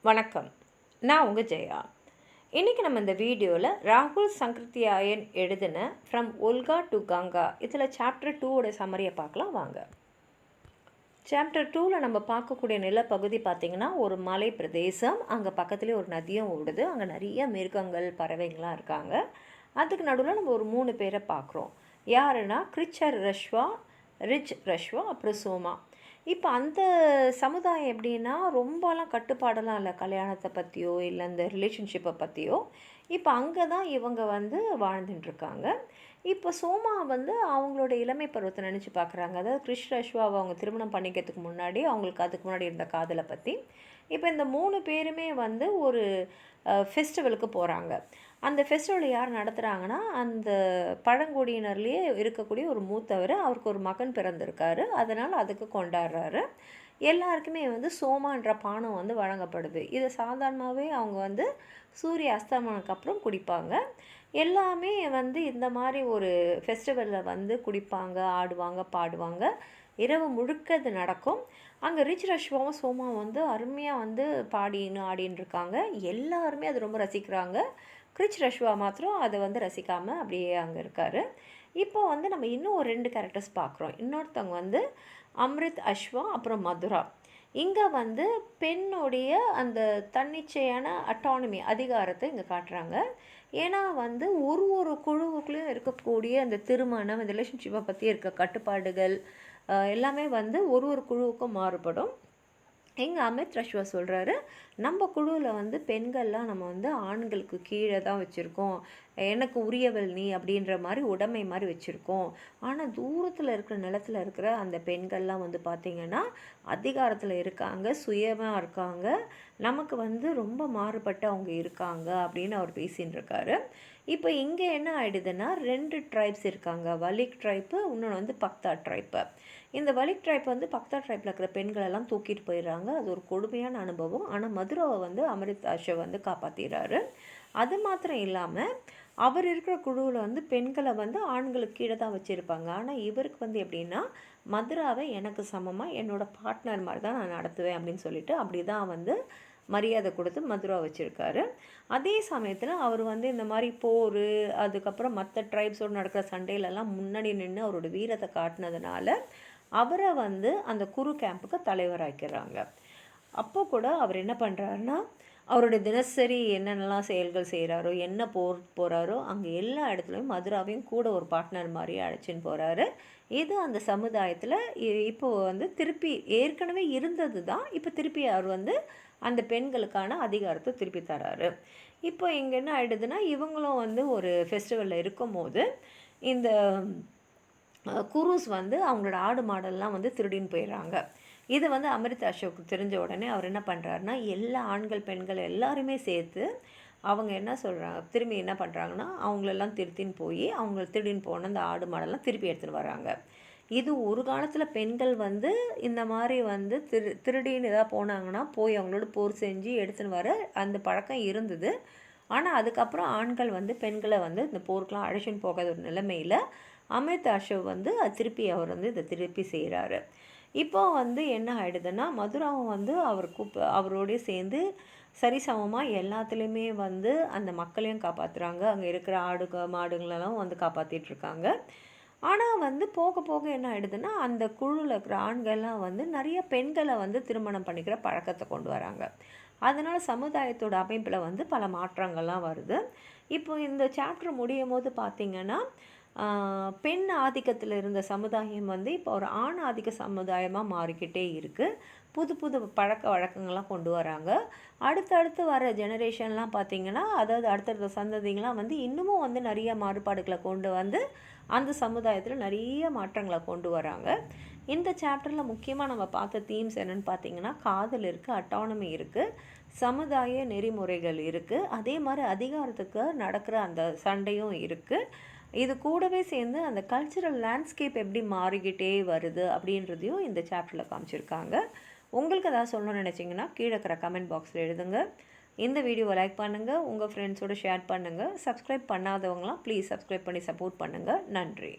வணக்கம். நான் உங்கள் ஜெயா. இன்றைக்கி நம்ம இந்த வீடியோவில் ராகுல் சங்கர்த்தியாயன் எழுதின ஃப்ரம் ஒல்கா டு கங்கா இதில் சாப்டர் 2 சம்மரியை பார்க்கலாம் வாங்க. சாப்டர் 2ல் நம்ம பார்க்கக்கூடிய நிலப்பகுதி பார்த்திங்கன்னா ஒரு மலை பிரதேசம். அங்கே பக்கத்துலேயே ஒரு நதியும் ஓடுது. அங்கே நிறைய மிருகங்கள் பறவைங்கள்லாம் இருக்காங்க. அதுக்கு நடுவில் நம்ம ஒரு 3 பேரை பார்க்குறோம். யாருன்னா கிரிச்சர் ரஷ்வா, ரிச் ரஷ்வா, அப்புறம் சோமா. இப்போ அந்த சமுதாயம் எப்படின்னா ரொம்பலாம் கட்டுப்பாடெல்லாம் இல்லை, கல்யாணத்தை பற்றியோ இல்லை இந்த ரிலேஷன்ஷிப்பை பற்றியோ. இப்போ அங்கே தான் இவங்க வாழ்ந்துட்டுருக்காங்க. இப்போ சோமா அவங்களோட இளமை பருவத்தை நினச்சி பார்க்குறாங்க. அதாவது கிரிஷ் ரஷ்வாவை அவங்க திருமணம் பண்ணிக்கிறதுக்கு முன்னாடி அவங்களுக்கு அதுக்கு முன்னாடி இருந்த காதலை பற்றி. இப்போ இந்த 3 பேருமே ஒரு ஃபெஸ்டிவலுக்கு போகிறாங்க. அந்த ஃபெஸ்டிவல் யார் நடத்துகிறாங்கன்னா அந்த பழங்குடியினர்லேயே இருக்கக்கூடிய ஒரு மூத்தவர். அவருக்கு ஒரு மகன் பிறந்திருக்காரு. அதனால் அதுக்கு கொண்டாடுறாரு. எல்லாருக்குமே சோமான்ற பானம் வழங்கப்படுது. இது சாதாரணமாகவே அவங்க சூரிய அஸ்தமனத்துக்கு அப்புறம் குடிப்பாங்க. எல்லாமே இந்த மாதிரி ஒரு ஃபெஸ்டிவலில் குடிப்பாங்க, ஆடுவாங்க, பாடுவாங்க. இரவு முழுக்க இது நடக்கும். அங்கே ரிச் ரஷ்வாவும் சோமாவும் அருமையாக பாடின்னு ஆடின்னு இருக்காங்க. எல்லாருமே அது ரொம்ப ரசிக்கிறாங்க. கிரிச் ரஷ்வா மாத்திரம் அதை ரசிக்காமல் அப்படியே அங்கே இருக்கார். இப்போ நம்ம இன்னும் ஒரு 2 கேரக்டர்ஸ் பார்க்குறோம். இன்னொருத்தவங்க அம்ரித் அஸ்வா, அப்புறம் மதுரா. இங்கே பெண்ணுடைய அந்த தன்னிச்சையான அட்டானமி அதிகாரத்தை இங்கே காட்டுறாங்க. ஏன்னா ஒரு குழுவுக்குள்ளேயும் இருக்கக்கூடிய அந்த திருமணம், இந்த ரிலேஷன்ஷிப்பை பற்றி இருக்க கட்டுப்பாடுகள் எல்லாமே ஒரு குழுவுக்கும் மாறுபடும். எங்கள் அமித் ரஷ்வா சொல்கிறாரு, நம்ம குழுவில் பெண்கள்லாம் நம்ம ஆண்களுக்கு கீழே தான் வச்சுருக்கோம். எனக்கு உரியவள் நீ அப்படின்ற மாதிரி உடைமை மாதிரி வச்சுருக்கோம். ஆனால் தூரத்தில் இருக்கிற நிலத்தில் இருக்கிற அந்த பெண்கள்லாம் பார்த்திங்கன்னா அதிகாரத்தில் இருக்காங்க, சுயமாக இருக்காங்க. நமக்கு ரொம்ப மாறுபட்டு அவங்க இருக்காங்க அப்படின்னு அவர் பேசின்னு இருக்காரு. இப்போ இங்கே என்ன ஆகிடுதுன்னா 2 ட்ரைப்ஸ் இருக்காங்க. வலிக் ட்ரைப்பு, இன்னொன்று பக்தா ட்ரைப்பு. இந்த வலிக் ட்ரைப் பக்தா ட்ரைப்பில் இருக்கிற பெண்களெல்லாம் தூக்கிட்டு போயிடுறாங்க. அது ஒரு கொடுமையான அனுபவம். ஆனால் மதுராவை அமிர்த் அஷவ் காப்பாற்றிடுறாரு. அது மாத்திரம் இல்லாமல் அவர் இருக்கிற குழுவில் பெண்களை ஆண்களுக்கு கீழே தான் வச்சுருப்பாங்க. ஆனால் இவருக்கு எப்படின்னா மதுராவை எனக்கு சமமாக என்னோடய பார்ட்னர் மாதிரி தான் நான் நடத்துவேன் அப்படின்னு சொல்லிட்டு அப்படி தான் மரியாதை கொடுத்து மதுரா வச்சுருக்காரு. அதே சமயத்தில் அவர் இந்த மாதிரி போர், அதுக்கப்புறம் மற்ற ட்ரைப்ஸோடு நடக்கிற சண்டையிலெல்லாம் முன்னாடி நின்று அவரோட வீரத்தை காட்டினதுனால அவரை அந்த குரு கேம்புக்கு தலைவராக்கிறாங்க. அப்போ கூட அவர் என்ன பண்ணுறாருன்னா அவருடைய தினசரி என்னென்னலாம் செயல்கள் செய்கிறாரோ, என்ன போகிறாரோ அங்கே எல்லா இடத்துலையும் மதுராவையும் கூட ஒரு பார்ட்னர் மாதிரி அழைச்சின்னு போகிறாரு. இது அந்த சமுதாயத்தில் இப்போது திருப்பி ஏற்கனவே இருந்தது தான். இப்போ திருப்பி அவர் அந்த பெண்களுக்கான அதிகாரத்தை திருப்பி தராரு. இப்போ இங்கே என்ன ஆகிடுதுன்னா இவங்களும் ஒரு ஃபெஸ்டிவலில் இருக்கும்போது இந்த குருஸ் அவங்களோட ஆடு மாடெல்லாம் திருடின்னு போயிடுறாங்க. இது அமிர்த் அசோக்கு தெரிஞ்ச உடனே அவர் என்ன பண்ணுறாருன்னா எல்லா ஆண்கள் பெண்கள் எல்லாருமே சேர்த்து அவங்க என்ன சொல்கிறாங்க, திரும்பி என்ன பண்ணுறாங்கன்னா அவங்களெல்லாம் திருத்தின்னு போய் அவங்க திருடின்னு போன அந்த ஆடு மாடெல்லாம் திருப்பி எடுத்துகிட்டு வராங்க. இது ஒரு காலத்தில் பெண்கள் இந்த மாதிரி திருடின்னு எதாவது போனாங்கன்னா போய் அவங்களோட போர் செஞ்சு எடுத்துன்னு வர அந்த பழக்கம் இருந்தது. ஆனால் அதுக்கப்புறம் ஆண்கள் பெண்களை இந்த போருக்கெலாம் அழைச்சின்னு போகாத ஒரு நிலைமையில் அமிர்த் அஷவ் அது திருப்பி அவர் இதை திருப்பி செய்கிறாரு. இப்போ என்ன ஆகிடுதுன்னா மதுராவும் அவரோடய சேர்ந்து சரிசமமாக எல்லாத்துலேயுமே அந்த மக்களையும் காப்பாற்றுறாங்க. அங்கே இருக்கிற மாடுங்களெல்லாம் காப்பாற்றிட்டுருக்காங்க. ஆனால் போக போக என்ன ஆகிடுதுன்னா அந்த குழுவில் இருக்கிற ஆண்கள்லாம் நிறைய பெண்களை திருமணம் பண்ணிக்கிற பழக்கத்தை கொண்டு வராங்க. அதனால் சமுதாயத்தோட அமைப்பில் பல மாற்றங்கள்லாம் வருது. இப்போ இந்த சாப்டர் முடியும் போது பார்த்திங்கன்னா பெண் ஆதிக்கத்தில் இருந்த சமுதாயம் இப்போ ஒரு ஆண் ஆதிக்க சமுதாயமாக மாறிக்கிட்டே இருக்குது. புது புது பழக்க வழக்கங்கள்லாம் கொண்டு வராங்க. அடுத்தடுத்து வர ஜெனரேஷன்லாம் பார்த்திங்கன்னா அதாவது அடுத்தடுத்த சந்ததிங்களாம் இன்னமும் நிறைய மாறுபாடுகளை கொண்டு அந்த சமுதாயத்தில் நிறைய மாற்றங்களை கொண்டு வராங்க. இந்த சாப்டரில் முக்கியமாக நம்ம பார்த்த தீம்ஸ் என்னென்னு பார்த்திங்கன்னா காதல் இருக்குது, அட்டானமி இருக்குது, சமுதாய நெறிமுறைகள் இருக்குது, அதே மாதிரி அதிகாரத்துக்கு நடக்கிற அந்த சண்டையும் இருக்குது. இது கூடவே சேர்ந்து அந்த கல்ச்சுரல் லேண்ட்ஸ்கேப் எப்படி மாறிக்கிட்டே வருது அப்படின்றதையும் இந்த சாப்டரில் காமிச்சிருக்காங்க. உங்களுக்கு ஏதாவது சொல்லணும்னு நினச்சிங்கன்னா கீழே இருக்கிற கமெண்ட் பாக்ஸில் எழுதுங்க. இந்த வீடியோவை லைக் பண்ணுங்கள், உங்கள் ஃப்ரெண்ட்ஸோடு ஷேர் பண்ணுங்கள். சப்ஸ்கிரைப் பண்ணாதவங்களாம் ப்ளீஸ் சப்ஸ்கிரைப் பண்ணி சப்போர்ட் பண்ணுங்கள். நன்றி.